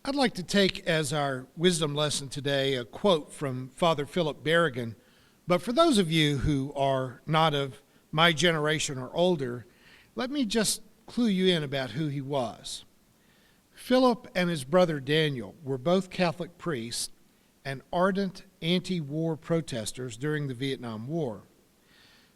I'd like to take as our wisdom lesson today a quote from Father Philip Berrigan. But for those of you who are not of my generation or older, let me just clue you in about who he was. Philip and his brother Daniel were both Catholic priests and ardent anti-war protesters during the Vietnam War.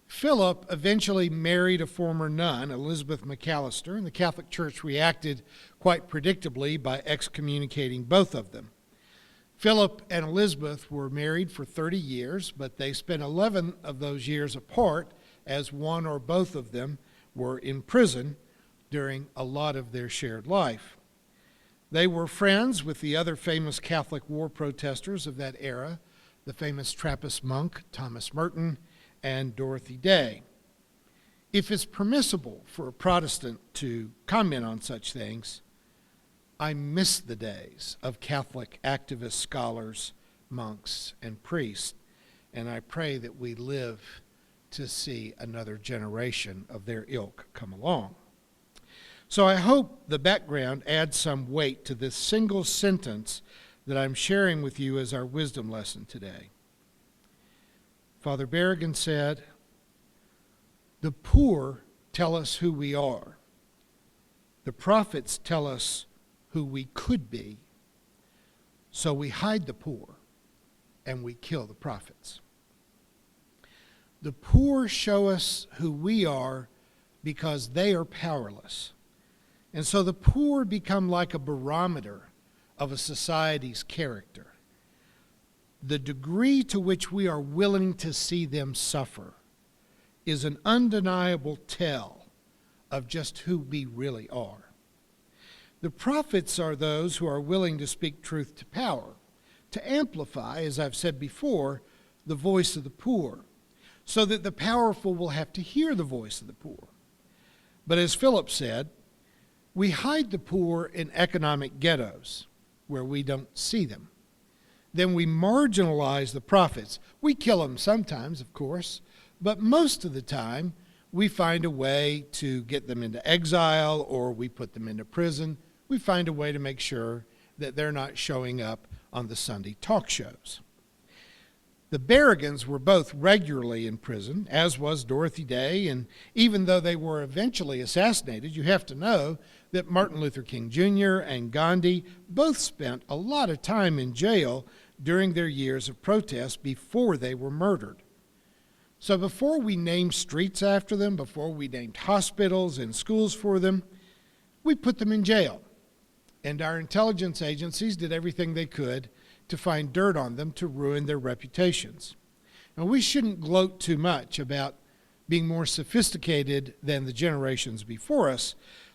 Philip eventually married a former nun, Elizabeth McAllister, and the Catholic Church reacted quite predictably by excommunicating both of them. Philip and Elizabeth were married for 30 years, but they spent 11 of those years apart as one or both of them were in prison during a lot of their shared life. They were friends with the other famous Catholic war protesters of that era, the famous Trappist monk Thomas Merton and Dorothy Day. If it's permissible for a Protestant to comment on such things, I miss the days of Catholic activist scholars, monks, and priests, and I pray that we live to see another generation of their ilk come along. So I hope the background adds some weight to this single sentence that I'm sharing with you as our wisdom lesson today. Father Berrigan said, "The poor tell us who we are. The prophets tell us who we could be. So we hide the poor and we kill the prophets." The poor show us who we are because they are powerless. And so the poor become like a barometer of a society's character. The degree to which we are willing to see them suffer is an undeniable tell of just who we really are. The prophets are those who are willing to speak truth to power, to amplify, as I've said before, the voice of the poor, so that the powerful will have to hear the voice of the poor. But as Philip said, we hide the poor in economic ghettos where we don't see them. Then we marginalize the prophets. We kill them sometimes, of course, but most of the time we find a way to get them into exile or we put them into prison. We find a way to make sure that they're not showing up on the Sunday talk shows. The Berrigans were both regularly in prison, as was Dorothy Day, and even though they were eventually assassinated, you have to know that Martin Luther King Jr. and Gandhi both spent a lot of time in jail during their years of protest before they were murdered. So before we named streets after them, before we named hospitals and schools for them, we put them in jail. And our intelligence agencies did everything they could to find dirt on them to ruin their reputations. Now, we shouldn't gloat too much about being more sophisticated than the generations before us.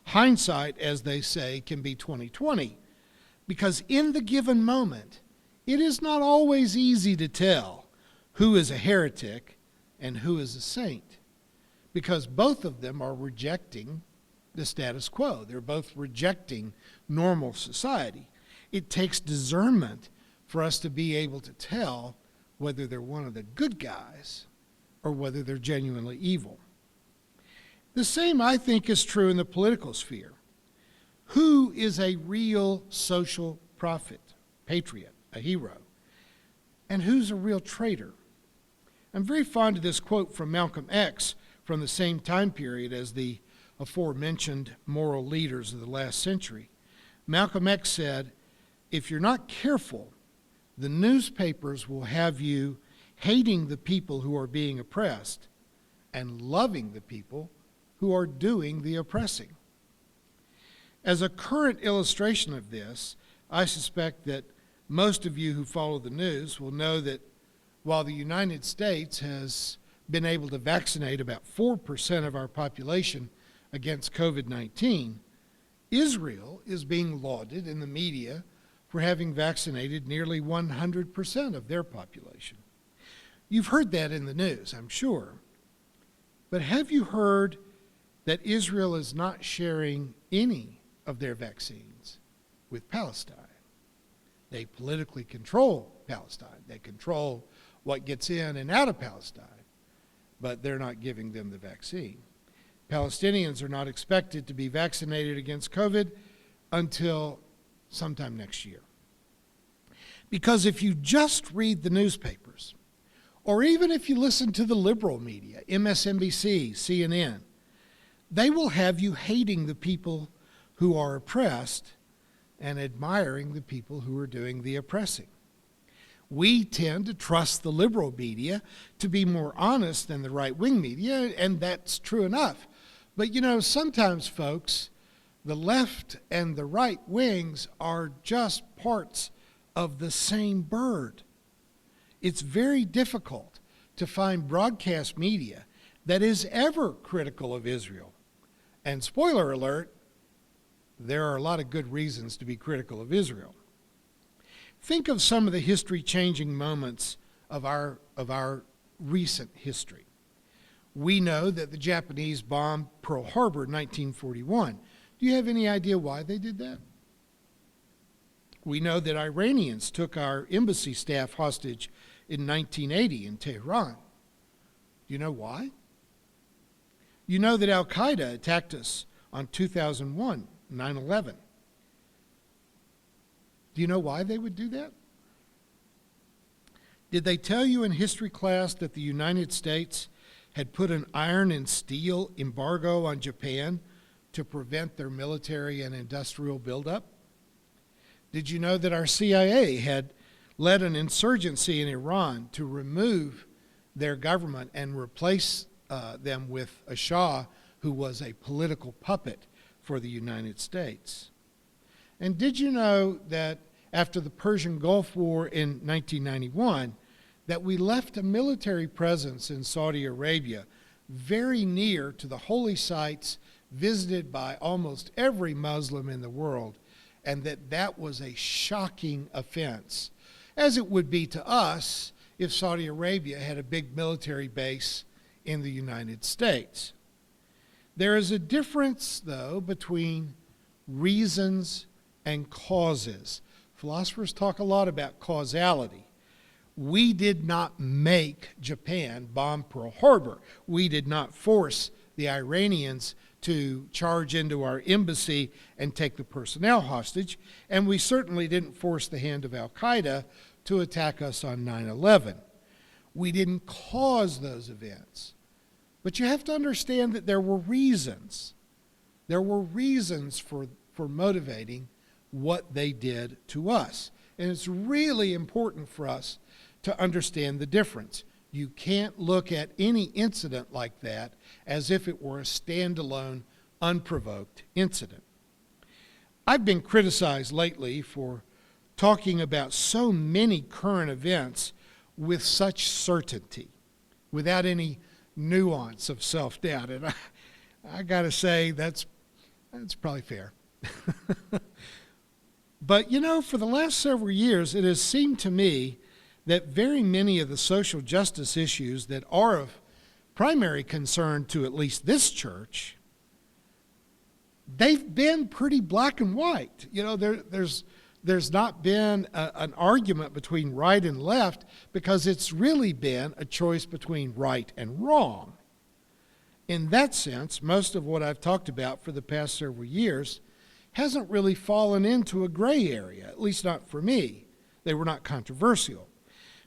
Hindsight, as they say, can be 20/20, because in the given moment, it is not always easy to tell who is a heretic and who is a saint, because both of them are rejecting the status quo. They're both rejecting normal society. It takes discernment for us to be able to tell whether they're one of the good guys or whether they're genuinely evil. The same, I think, is true in the political sphere. Who is a real social prophet, patriot, a hero? And who's a real traitor? I'm very fond of this quote from Malcolm X from the same time period as the aforementioned moral leaders of the last century. Malcolm X said, "If you're not careful, the newspapers will have you hating the people who are being oppressed and loving the people who are doing the oppressing." As a current illustration of this, I suspect that most of you who follow the news will know that while the United States has been able to vaccinate about 4% of our population against COVID-19, Israel is being lauded in the media for having vaccinated nearly 100% of their population. You've heard that in the news, I'm sure. But have you heard that Israel is not sharing any of their vaccines with Palestine? They politically control Palestine. They control what gets in and out of Palestine, but they're not giving them the vaccine. Palestinians are not expected to be vaccinated against COVID until sometime next year. Because if you just read the newspapers, or even if you listen to the liberal media, MSNBC, CNN, they will have you hating the people who are oppressed and admiring the people who are doing the oppressing. We tend to trust the liberal media to be more honest than the right-wing media, and that's true enough. But sometimes, folks, the left and the right wings are just parts of the same bird. It's very difficult to find broadcast media that is ever critical of Israel. And spoiler alert, there are a lot of good reasons to be critical of Israel. Think of some of the history-changing moments of our recent history. We know that the Japanese bombed Pearl Harbor in 1941. Do you have any idea why they did that? We know that Iranians took our embassy staff hostage in 1980 in Tehran. Do you know why? You know that Al-Qaeda attacked us on 2001, 9/11. Do you know why they would do that? Did they tell you in history class that the United States had put an iron and steel embargo on Japan to prevent their military and industrial buildup? Did you know that our CIA had led an insurgency in Iran to remove their government and replace them with a Shah who was a political puppet for the United States? And did you know that after the Persian Gulf War in 1991, that we left a military presence in Saudi Arabia very near to the holy sites visited by almost every Muslim in the world, and that was a shocking offense, as it would be to us if Saudi Arabia had a big military base in the United States. There is a difference, though, between reasons and causes. Philosophers talk a lot about causality. We did not make Japan bomb Pearl Harbor. We did not force the Iranians to charge into our embassy and take the personnel hostage, and we certainly didn't force the hand of Al-Qaeda to attack us on 9/11. We didn't cause those events. But you have to understand that there were reasons. There were reasons for motivating what they did to us. And it's really important for us to understand the difference. You can't look at any incident like that as if it were a standalone, unprovoked incident. I've been criticized lately for talking about so many current events with such certainty, without any nuance of self-doubt. And I got to say, that's probably fair. But, for the last several years, it has seemed to me that very many of the social justice issues that are of primary concern to at least this church, they've been pretty black and white. There's not been an argument between right and left, because it's really been a choice between right and wrong. In that sense, most of what I've talked about for the past several years hasn't really fallen into a gray area, at least not for me. They were not controversial.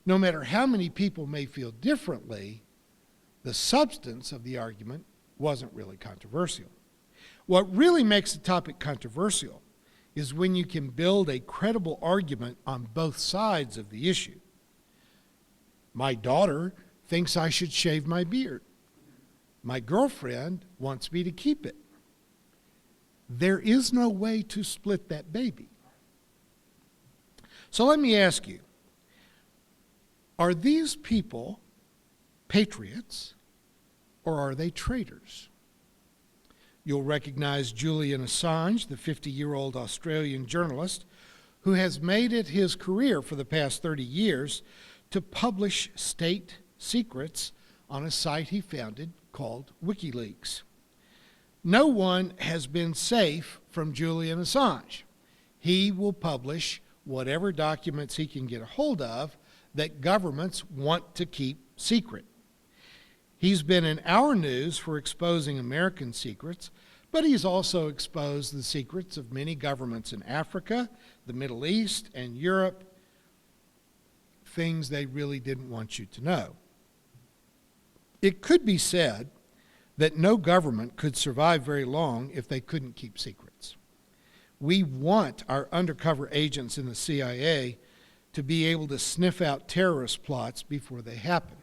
No matter how many people may feel differently, the substance of the argument wasn't really controversial. What really makes a topic controversial is when you can build a credible argument on both sides of the issue. My daughter thinks I should shave my beard. My girlfriend wants me to keep it. There is no way to split that baby. So let me ask you, are these people patriots or are they traitors? You'll recognize Julian Assange, the 50-year-old Australian journalist who has made it his career for the past 30 years to publish state secrets on a site he founded called WikiLeaks. No one has been safe from Julian Assange. He will publish whatever documents he can get a hold of that governments want to keep secret. He's been in our news for exposing American secrets, But he's also exposed the secrets of many governments in Africa, the Middle East, and Europe, things they really didn't want you to know. It could be said that no government could survive very long if they couldn't keep secrets. We want our undercover agents in the CIA to be able to sniff out terrorist plots before they happen.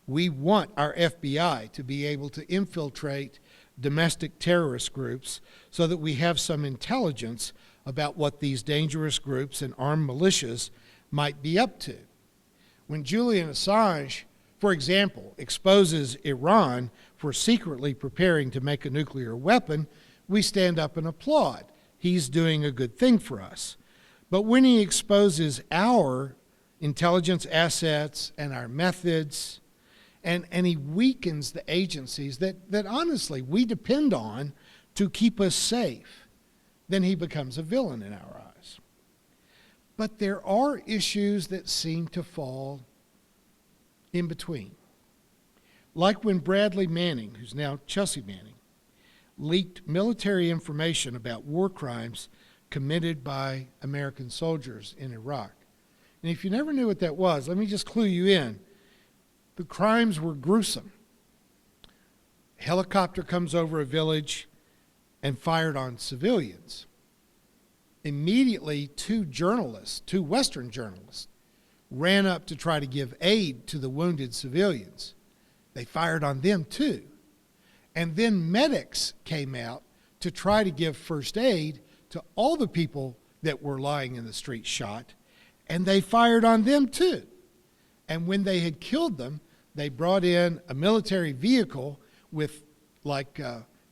We want our FBI to be able to infiltrate domestic terrorist groups so that we have some intelligence about what these dangerous groups and armed militias might be up to. When Julian Assange, for example, exposes Iran for secretly preparing to make a nuclear weapon, we stand up and applaud. He's doing a good thing for us. But when he exposes our intelligence assets and our methods, and he weakens the agencies that honestly we depend on to keep us safe, then he becomes a villain in our eyes. But there are issues that seem to fall in between. Like when Bradley Manning, who's now Chelsea Manning, leaked military information about war crimes committed by American soldiers in Iraq. And if you never knew what that was, let me just clue you in. The crimes were gruesome. A helicopter comes over a village and fired on civilians. Immediately, two Western journalists, ran up to try to give aid to the wounded civilians. They fired on them too. And then medics came out to try to give first aid to all the people that were lying in the street shot, and they fired on them too. And when they had killed them, they brought in a military vehicle with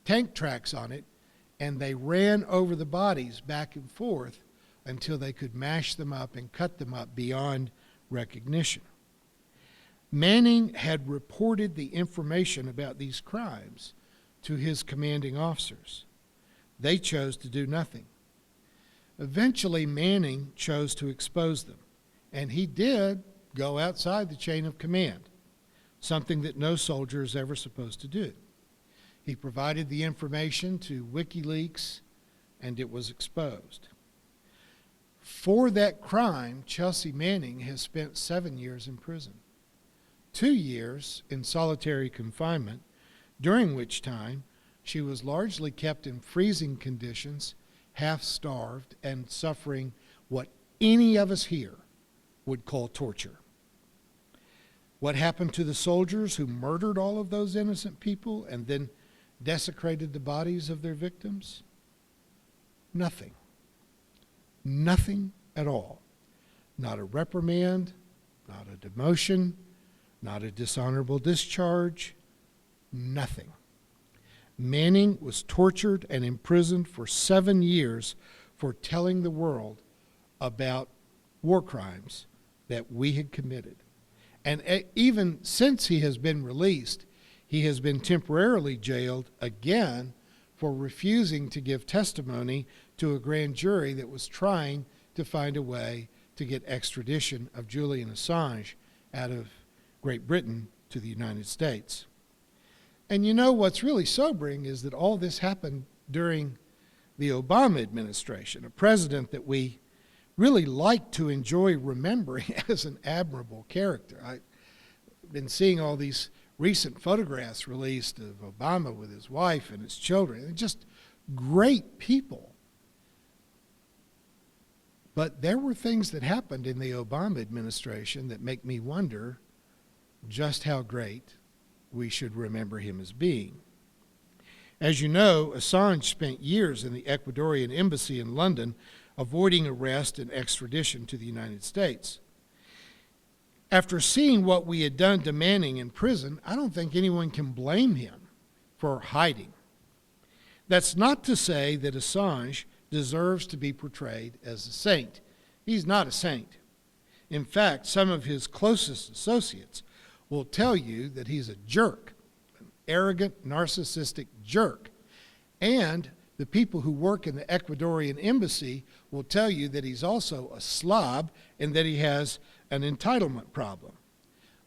tank tracks on it, and they ran over the bodies back and forth until they could mash them up and cut them up beyond recognition. Manning had reported the information about these crimes to his commanding officers. They chose to do nothing. Eventually, Manning chose to expose them, and he did go outside the chain of command, something that no soldier is ever supposed to do. He provided the information to WikiLeaks, and it was exposed. For that crime, Chelsea Manning has spent 7 years in prison, 2 years in solitary confinement, during which time she was largely kept in freezing conditions, half-starved, and suffering what any of us here would call torture. What happened to the soldiers who murdered all of those innocent people and then desecrated the bodies of their victims? Nothing. Nothing at all. Not a reprimand, not a demotion, not a dishonorable discharge, nothing. Manning was tortured and imprisoned for 7 years for telling the world about war crimes that we had committed. And even since he has been released, he has been temporarily jailed again for refusing to give testimony to a grand jury that was trying to find a way to get extradition of Julian Assange out of Great Britain to the United States. And you know what's really sobering is that all this happened during the Obama administration, a president that we really like to enjoy remembering as an admirable character. I've been seeing all these recent photographs released of Obama with his wife and his children. They're just great people. But there were things that happened in the Obama administration that make me wonder just how great we should remember him as being. As you know, Assange spent years in the Ecuadorian embassy in London avoiding arrest and extradition to the United States. After seeing what we had done to Manning in prison, I don't think anyone can blame him for hiding. That's not to say that Assange deserves to be portrayed as a saint. He's not a saint. In fact, some of his closest associates will tell you that he's a jerk, an arrogant, narcissistic jerk. And the people who work in the Ecuadorian embassy will tell you that he's also a slob and that he has an entitlement problem.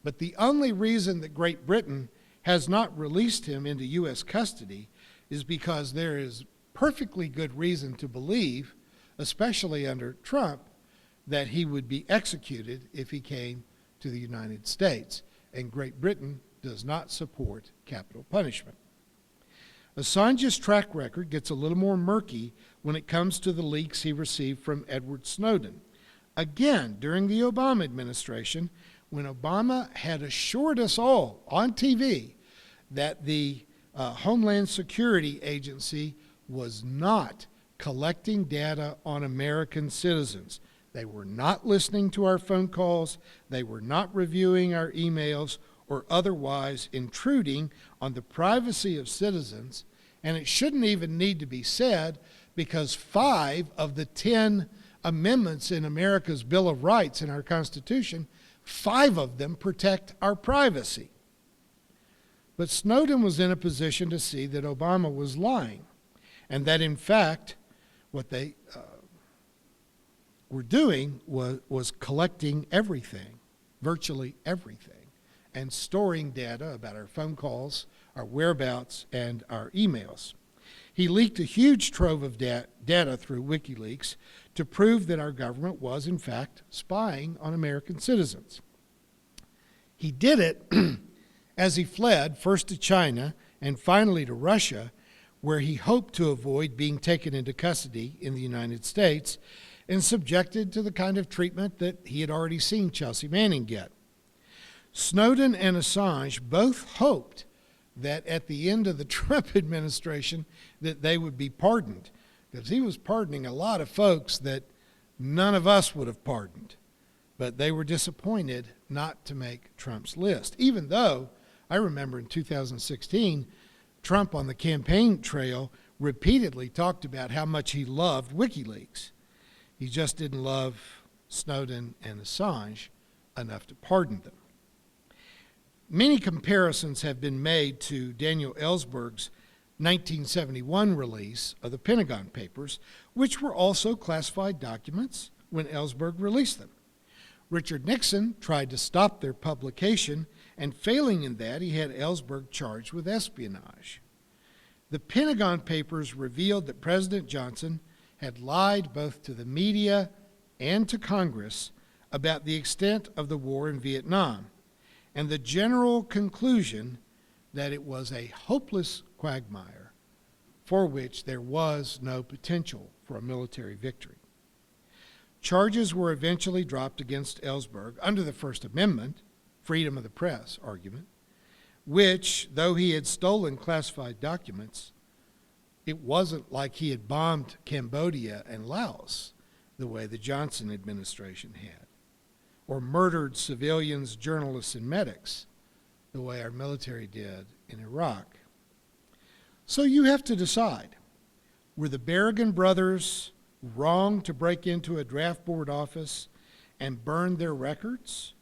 But the only reason that Great Britain has not released him into U.S. custody is because there is perfectly good reason to believe, especially under Trump, that he would be executed if he came to the United States. And Great Britain does not support capital punishment. Assange's track record gets a little more murky when it comes to the leaks he received from Edward Snowden. Again, during the Obama administration, when Obama had assured us all on TV that the Homeland Security Agency was not collecting data on American citizens. They were not listening to our phone calls, they were not reviewing our emails, or otherwise intruding on the privacy of citizens. And it shouldn't even need to be said, because 5 of the 10 amendments in America's Bill of Rights in our Constitution, 5 of them protect our privacy. But Snowden was in a position to see that Obama was lying, and that in fact what they were doing was collecting everything, virtually everything, and storing data about our phone calls, our whereabouts, and our emails. He leaked a huge trove of data through WikiLeaks to prove that our government was, in fact, spying on American citizens. He did it as he fled first to China and finally to Russia, where he hoped to avoid being taken into custody in the United States and subjected to the kind of treatment that he had already seen Chelsea Manning get. Snowden and Assange both hoped that at the end of the Trump administration that they would be pardoned, because he was pardoning a lot of folks that none of us would have pardoned. But they were disappointed not to make Trump's list, even though I remember in 2016, Trump on the campaign trail repeatedly talked about how much he loved WikiLeaks. He just didn't love Snowden and Assange enough to pardon them. Many comparisons have been made to Daniel Ellsberg's 1971 release of the Pentagon Papers, which were also classified documents when Ellsberg released them. Richard Nixon tried to stop their publication, and failing in that, he had Ellsberg charged with espionage. The Pentagon Papers revealed that President Johnson had lied both to the media and to Congress about the extent of the war in Vietnam, and the general conclusion that it was a hopeless quagmire for which there was no potential for a military victory. Charges were eventually dropped against Ellsberg under the First Amendment, freedom of the press argument, which, though he had stolen classified documents, it wasn't like he had bombed Cambodia and Laos the way the Johnson administration had, or murdered civilians, journalists, and medics the way our military did in Iraq. So you have to decide, were the Berrigan brothers wrong to break into a draft board office and burn their records?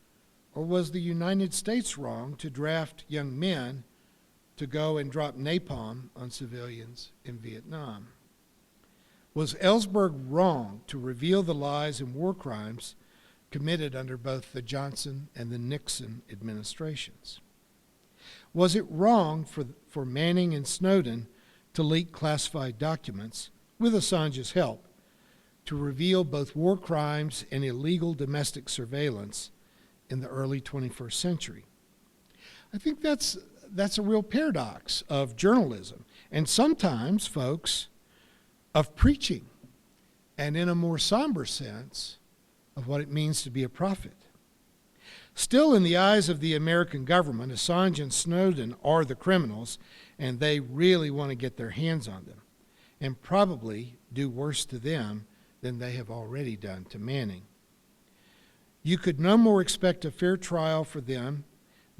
Or was the United States wrong to draft young men to go and drop napalm on civilians in Vietnam? Was Ellsberg wrong to reveal the lies and war crimes committed under both the Johnson and the Nixon administrations? Was it wrong for Manning and Snowden to leak classified documents, with Assange's help, to reveal both war crimes and illegal domestic surveillance in the early 21st century? I think that's a real paradox of journalism, and sometimes, folks, of preaching, and in a more somber sense, of what it means to be a prophet. Still, in the eyes of the American government, Assange and Snowden are the criminals, and they really want to get their hands on them, and probably do worse to them than they have already done to Manning. You could no more expect a fair trial for them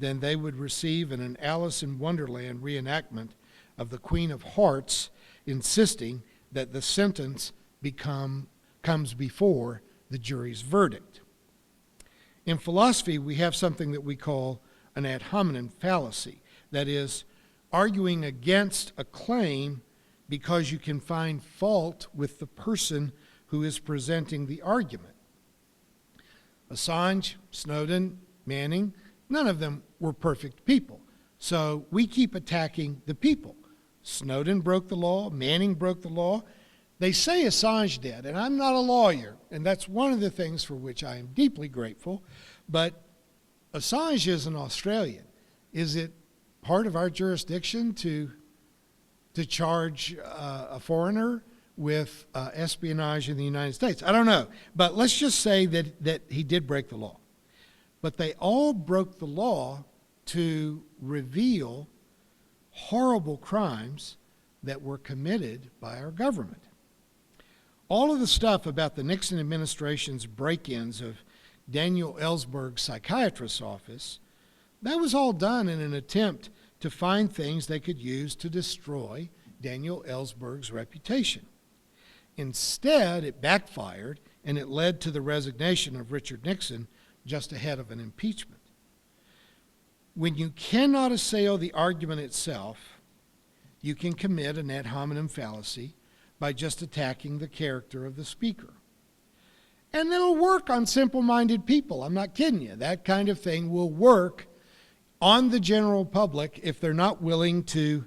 than they would receive in an Alice in Wonderland reenactment of the Queen of Hearts insisting that the sentence comes before the jury's verdict. In philosophy, we have something that we call an ad hominem fallacy, that is, arguing against a claim because you can find fault with the person who is presenting the argument. Assange, Snowden, Manning, none of them were perfect people. So we keep attacking the people. Snowden broke the law. Manning broke the law. They say Assange did, and I'm not a lawyer, and that's one of the things for which I am deeply grateful. But Assange is an Australian. Is it part of our jurisdiction to charge a foreigner with espionage in the United States? I don't know. But let's just say that he did break the law. But they all broke the law to reveal horrible crimes that were committed by our government. All of the stuff about the Nixon administration's break-ins of Daniel Ellsberg's psychiatrist's office, that was all done in an attempt to find things they could use to destroy Daniel Ellsberg's reputation. Instead, it backfired, and it led to the resignation of Richard Nixon just ahead of an impeachment. When you cannot assail the argument itself, you can commit an ad hominem fallacy by just attacking the character of the speaker. And it'll work on simple-minded people. I'm not kidding you. That kind of thing will work on the general public if they're not willing to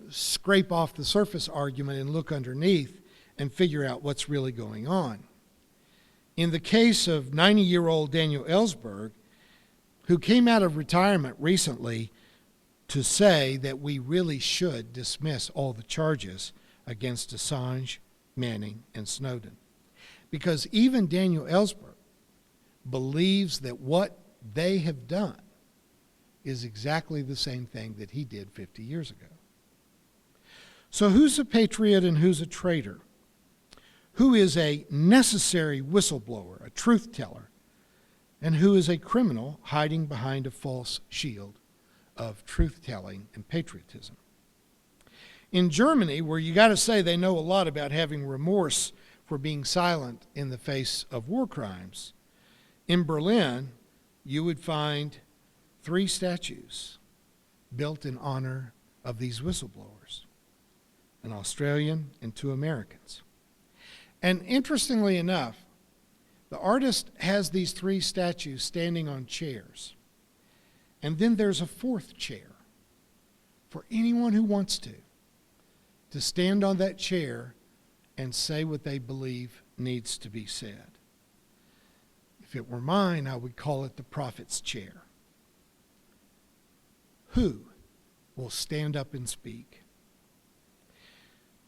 scrape off the surface argument and look underneath and figure out what's really going on. In the case of 90-year-old Daniel Ellsberg, who came out of retirement recently to say that we really should dismiss all the charges against Assange, Manning, and Snowden. Because even Daniel Ellsberg believes that what they have done is exactly the same thing that he did 50 years ago. So who's a patriot and who's a traitor? Who is a necessary whistleblower, a truth teller, and who is a criminal hiding behind a false shield of truth-telling and patriotism? In Germany, where you got to say they know a lot about having remorse for being silent in the face of war crimes, in Berlin, you would find 3 statues built in honor of these whistleblowers, an Australian and 2 Americans. And interestingly enough, the artist has these 3 statues standing on chairs. And then there's a 4th chair for anyone who wants to stand on that chair and say what they believe needs to be said. If it were mine, I would call it the prophet's chair. Who will stand up and speak?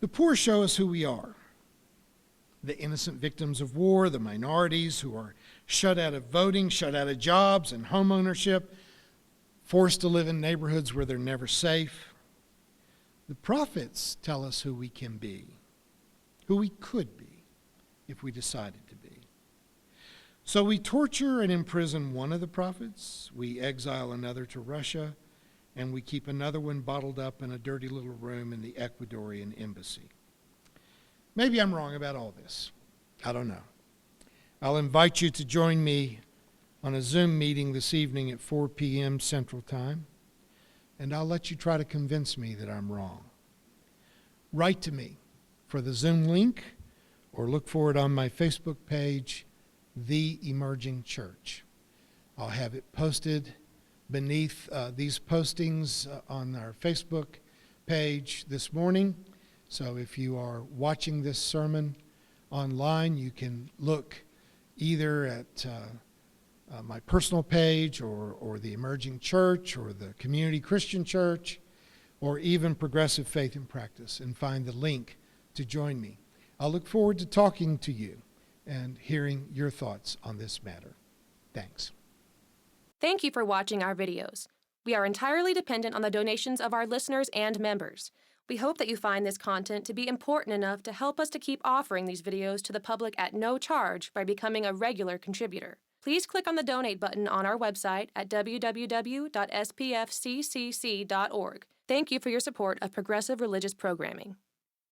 The poor show us who we are. The innocent victims of war, the minorities who are shut out of voting, shut out of jobs and home ownership, forced to live in neighborhoods where they're never safe. The prophets tell us who we can be, who we could be if we decided to be. So we torture and imprison one of the prophets, we exile another to Russia, and we keep another one bottled up in a dirty little room in the Ecuadorian embassy. Maybe I'm wrong about all this. I don't know. I'll invite you to join me on a Zoom meeting this evening at 4 p.m. Central Time, and I'll let you try to convince me that I'm wrong. Write to me for the Zoom link, or look for it on my Facebook page, The Emerging Church. I'll have it posted beneath these postings on our Facebook page this morning. So if you are watching this sermon online, you can look either at my personal page or the Emerging Church or the Community Christian Church or even Progressive Faith and Practice and find the link to join me. I'll look forward to talking to you and hearing your thoughts on this matter. Thanks. Thank you for watching our videos. We are entirely dependent on the donations of our listeners and members. We hope that you find this content to be important enough to help us to keep offering these videos to the public at no charge by becoming a regular contributor. Please click on the donate button on our website at www.spfccc.org. Thank you for your support of progressive religious programming.